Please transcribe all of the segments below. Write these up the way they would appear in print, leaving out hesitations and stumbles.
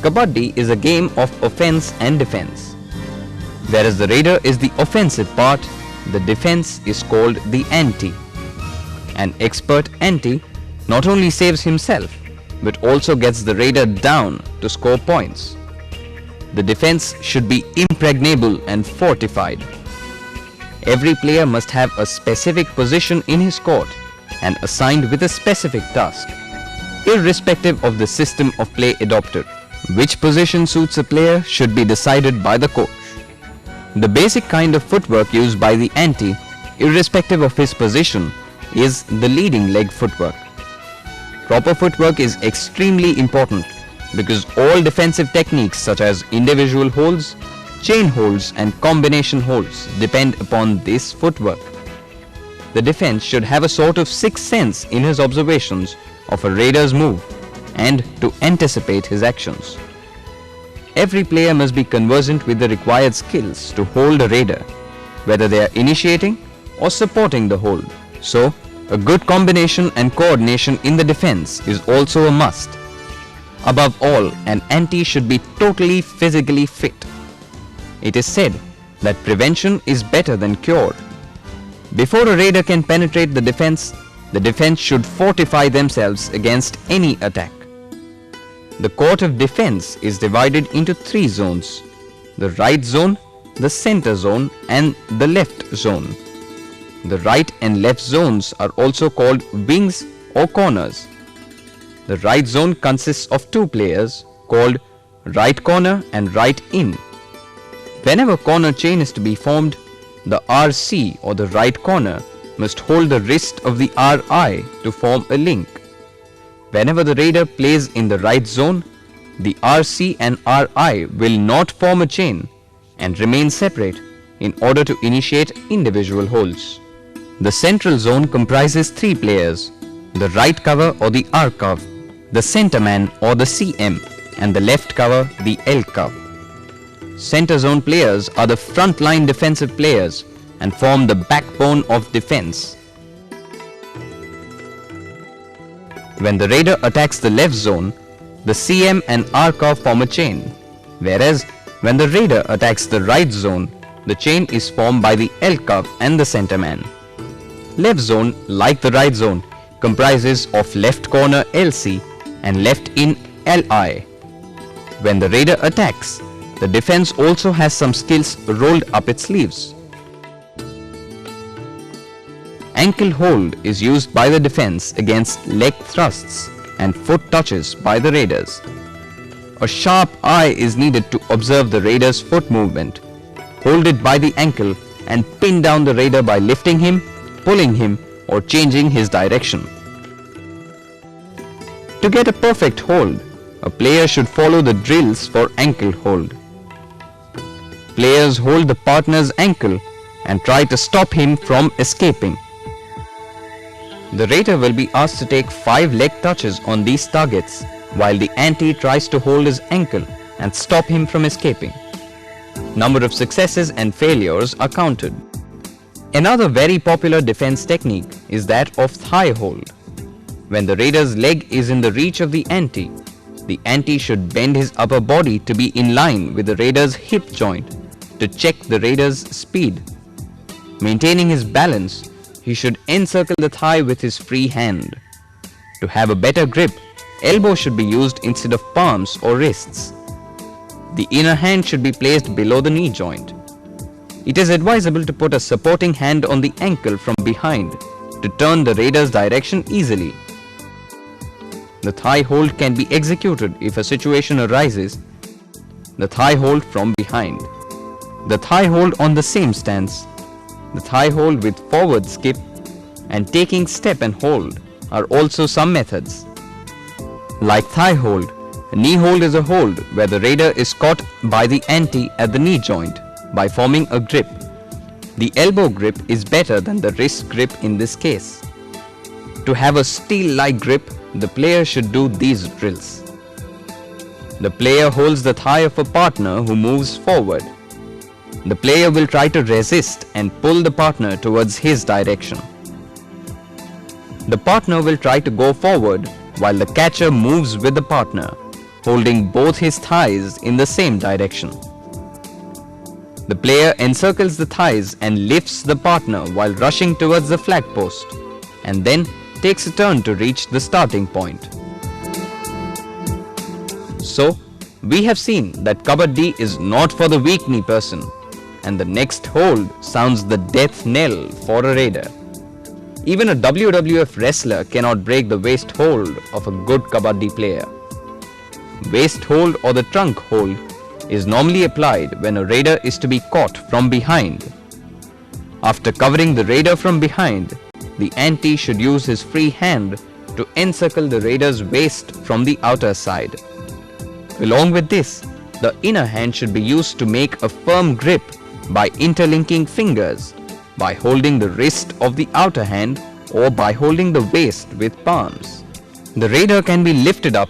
Kabaddi is a game of offense and defense. Whereas the raider is the offensive part, the defense is called the ante. An expert ante not only saves himself, but also gets the raider down to score points. The defense should be impregnable and fortified. Every player must have a specific position in his court and assigned with a specific task, irrespective of the system of play adopted. Which position suits a player should be decided by the coach. The basic kind of footwork used by the ante, irrespective of his position, is the leading leg footwork. Proper footwork is extremely important because all defensive techniques such as individual holds, chain holds and combination holds depend upon this footwork. The defense should have a sort of sixth sense in his observations of a raider's move and to anticipate his actions. Every player must be conversant with the required skills to hold a raider, whether they are initiating or supporting the hold. So, a good combination and coordination in the defense is also a must. Above all, an ante should be totally physically fit. It is said that prevention is better than cure. Before a raider can penetrate the defense should fortify themselves against any attack. The court of defense is divided into three zones: the right zone, the center zone and the left zone. The right and left zones are also called wings or corners. The right zone consists of two players called right corner and right in. Whenever corner chain is to be formed, the RC or the right corner must hold the wrist of the RI to form a link. Whenever the raider plays in the right zone, the RC and RI will not form a chain and remain separate in order to initiate individual holds. The central zone comprises three players: the right cover or the R curve, the center man or the CM, and the left cover, the L curve. Center zone players are the front line defensive players and form the backbone of defense. When the raider attacks the left zone, the CM and R curve form a chain, whereas when the raider attacks the right zone, the chain is formed by the L curve and the center man. Left zone, like the right zone, comprises of left corner LC and left in LI. When the raider attacks, the defense also has some skills rolled up its sleeves. Ankle hold is used by the defense against leg thrusts and foot touches by the raiders. A sharp eye is needed to observe the raider's foot movement. Hold it by the ankle and pin down the raider by lifting him, pulling him or changing his direction. To get a perfect hold, a player should follow the drills for ankle hold. Players hold the partner's ankle and try to stop him from escaping. The raider will be asked to take 5 leg touches on these targets while the ante tries to hold his ankle and stop him from escaping. Number of successes and failures are counted. Another very popular defense technique is that of thigh hold. When the raider's leg is in the reach of the ante should bend his upper body to be in line with the raider's hip joint to check the raider's speed. Maintaining his balance, he should encircle the thigh with his free hand. To have a better grip, elbow should be used instead of palms or wrists. The inner hand should be placed below the knee joint. It is advisable to put a supporting hand on the ankle from behind to turn the raider's direction easily. The thigh hold can be executed if a situation arises. The thigh hold from behind. The thigh hold on the same stance. The thigh hold with forward skip and taking step and hold are also some methods. Like thigh hold, a knee hold is a hold where the raider is caught by the ante at the knee joint by forming a grip. The elbow grip is better than the wrist grip in this case. To have a steel-like grip, the player should do these drills. The player holds the thigh of a partner who moves forward. The player will try to resist and pull the partner towards his direction. The partner will try to go forward while the catcher moves with the partner. holding both his thighs in the same direction. The player encircles the thighs and lifts the partner while rushing towards the flag post, and then takes a turn to reach the starting point. So, we have seen that Kabaddi is not for the weak-knee person, and the next hold sounds the death knell for a raider. Even a WWF wrestler cannot break the waist hold of a good Kabaddi player. Waist hold or the trunk hold is normally applied when a raider is to be caught from behind. After covering the raider from behind, the ante should use his free hand to encircle the raider's waist from the outer side. Along with this, the inner hand should be used to make a firm grip by interlinking fingers, by holding the wrist of the outer hand, or by holding the waist with palms. The raider can be lifted up.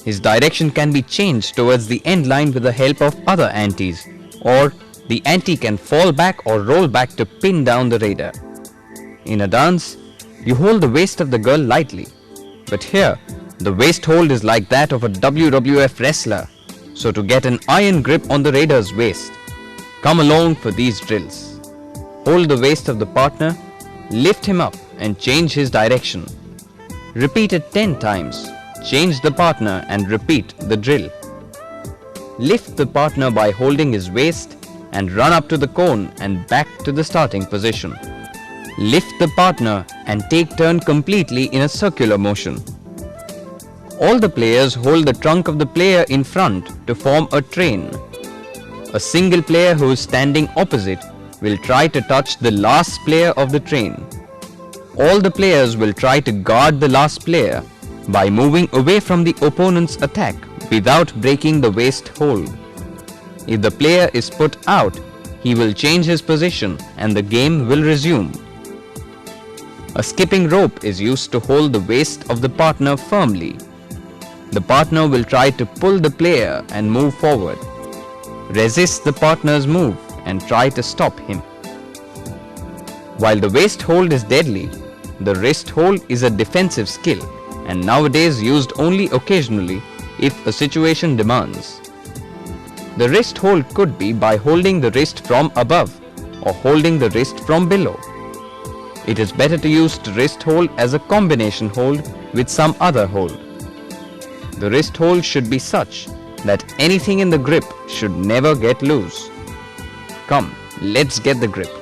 His direction can be changed towards the end line with the help of other antes, or the ante can fall back or roll back to pin down the raider. In a dance, you hold the waist of the girl lightly, but here the waist hold is like that of a WWF wrestler. So to get an iron grip on the raider's waist, come along for these drills. Hold the waist of the partner, lift him up and change his direction. Repeat it 10 times. Change the partner and repeat the drill. Lift the partner by holding his waist and run up to the cone and back to the starting position. Lift the partner and take turn completely in a circular motion. All the players hold the trunk of the player in front to form a train. A single player who is standing opposite will try to touch the last player of the train. All the players will try to guard the last player by moving away from the opponent's attack without breaking the waist hold. If the player is put out, he will change his position and the game will resume. A skipping rope is used to hold the waist of the partner firmly. The partner will try to pull the player and move forward. Resist the partner's move and try to stop him. While the waist hold is deadly, the wrist hold is a defensive skill and nowadays used only occasionally if a situation demands. The wrist hold could be by holding the wrist from above or holding the wrist from below. It is better to use the wrist hold as a combination hold with some other hold. The wrist hold should be such that anything in the grip should never get loose. Come, let's get the grip.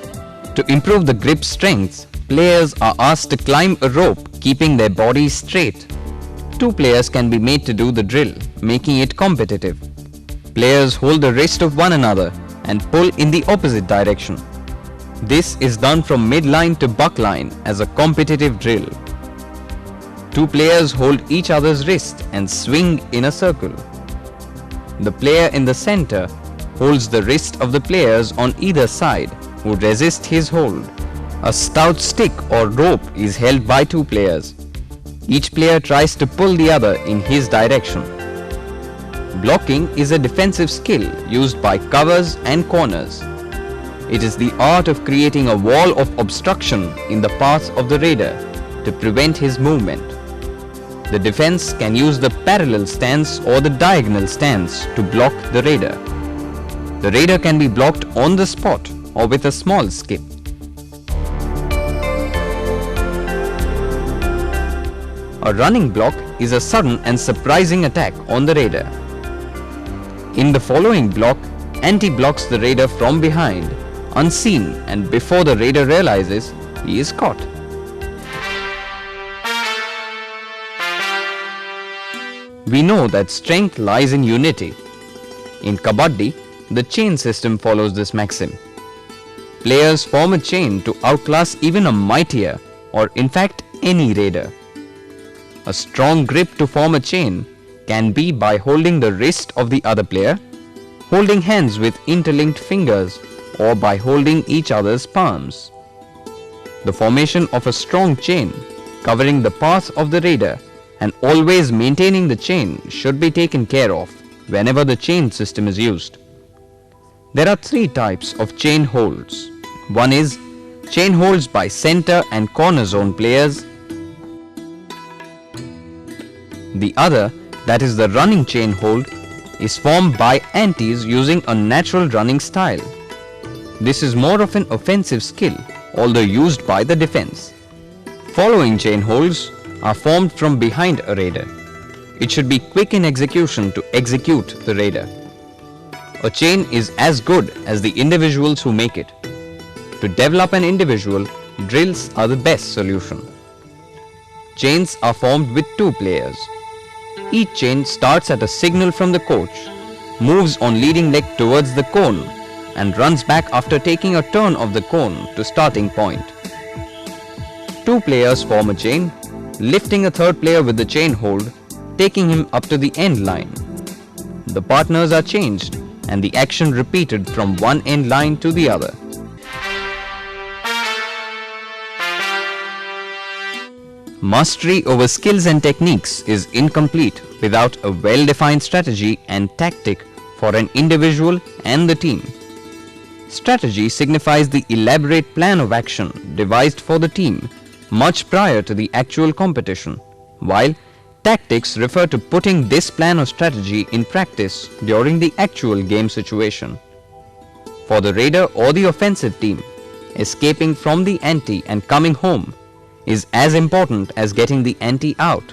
To improve the grip strength, players are asked to climb a rope keeping their bodies straight. 2 players can be made to do the drill, making it competitive. Players hold the wrist of one another and pull in the opposite direction. This is done from midline to buckline as a competitive drill. 2 players hold each other's wrist and swing in a circle. The player in the center holds the wrist of the players on either side who resist his hold. A stout stick or rope is held by 2 players. Each player tries to pull the other in his direction. Blocking is a defensive skill used by covers and corners. It is the art of creating a wall of obstruction in the path of the raider to prevent his movement. The defense can use the parallel stance or the diagonal stance to block the raider. The raider can be blocked on the spot or with a small skip. A running block is a sudden and surprising attack on the raider. In the following block, ante blocks the raider from behind, unseen, and before the raider realizes, he is caught. We know that strength lies in unity. In Kabaddi, the chain system follows this maxim. Players form a chain to outclass even a mightier, or in fact any raider. A strong grip to form a chain can be by holding the wrist of the other player, holding hands with interlinked fingers, or by holding each other's palms. The formation of a strong chain covering the path of the raider and always maintaining the chain should be taken care of whenever the chain system is used. There are 3 types of chain holds. One is chain holds by center and corner zone players. The other that is the running chain hold, is formed by antes using a natural running style. This is more of an offensive skill, although used by the defense. Following chain holds are formed from behind a raider. It should be quick in execution to execute the raider. A chain is as good as the individuals who make it. To develop an individual, drills are the best solution. Chains are formed with 2 players. Each chain starts at a signal from the coach, moves on leading leg towards the cone, and runs back after taking a turn of the cone to starting point. 2 players form a chain, lifting a third player with the chain hold, taking him up to the end line. The partners are changed and the action repeated from one end line to the other. Mastery over skills and techniques is incomplete without a well-defined strategy and tactic for an individual and the team. Strategy signifies the elaborate plan of action devised for the team much prior to the actual competition, while tactics refer to putting this plan or strategy in practice during the actual game situation. For the raider or the offensive team, escaping from the ante and coming home is as important as getting the ante out.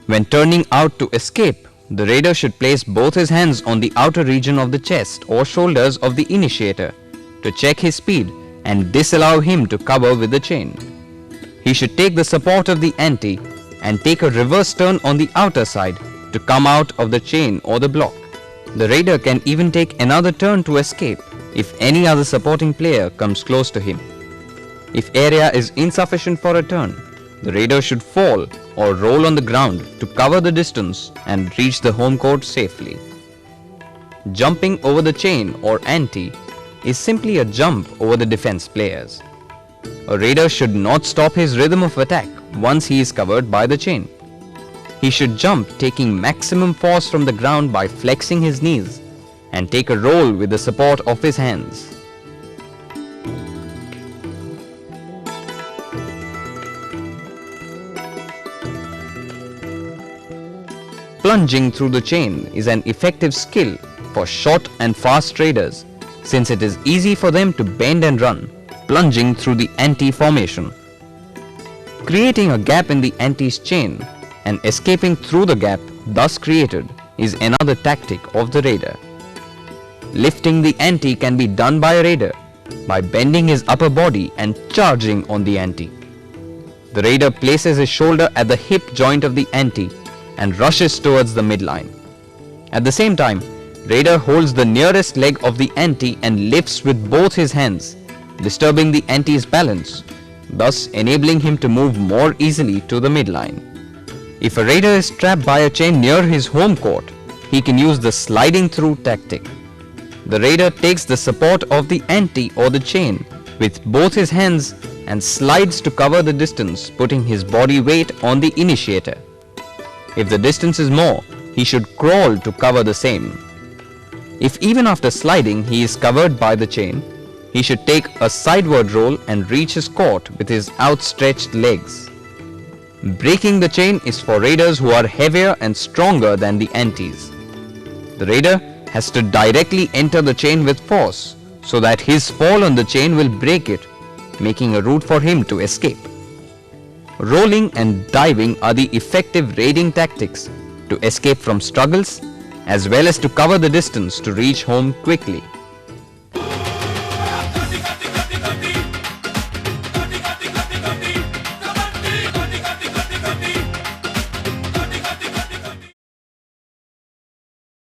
When turning out to escape, the raider should place both his hands on the outer region of the chest or shoulders of the initiator to check his speed and disallow him to cover with the chain. He should take the support of the ante and take a reverse turn on the outer side to come out of the chain or the block. The raider can even take another turn to escape if any other supporting player comes close to him. If area is insufficient for a turn, the raider should fall or roll on the ground to cover the distance and reach the home court safely. Jumping over the chain or ante is simply a jump over the defense players. A raider should not stop his rhythm of attack once he is covered by the chain. He should jump taking maximum force from the ground by flexing his knees and take a roll with the support of his hands. Plunging through the chain is an effective skill for short and fast raiders since it is easy for them to bend and run, plunging through the ante formation. Creating a gap in the ante's chain and escaping through the gap thus created is another tactic of the raider. Lifting the ante can be done by a raider by bending his upper body and charging on the ante. The raider places his shoulder at the hip joint of the ante and rushes towards the midline. At the same time, raider holds the nearest leg of the ante and lifts with both his hands, disturbing the ante's balance, thus enabling him to move more easily to the midline. If a raider is trapped by a chain near his home court, he can use the sliding through tactic. The raider takes the support of the ante or the chain with both his hands and slides to cover the distance, putting his body weight on the initiator. If the distance is more, he should crawl to cover the same. If even after sliding he is covered by the chain, he should take a sideward roll and reach his court with his outstretched legs. Breaking the chain is for raiders who are heavier and stronger than the antes. The raider has to directly enter the chain with force so that his fall on the chain will break it, making a route for him to escape. Rolling and diving are the effective raiding tactics to escape from struggles as well as to cover the distance to reach home quickly.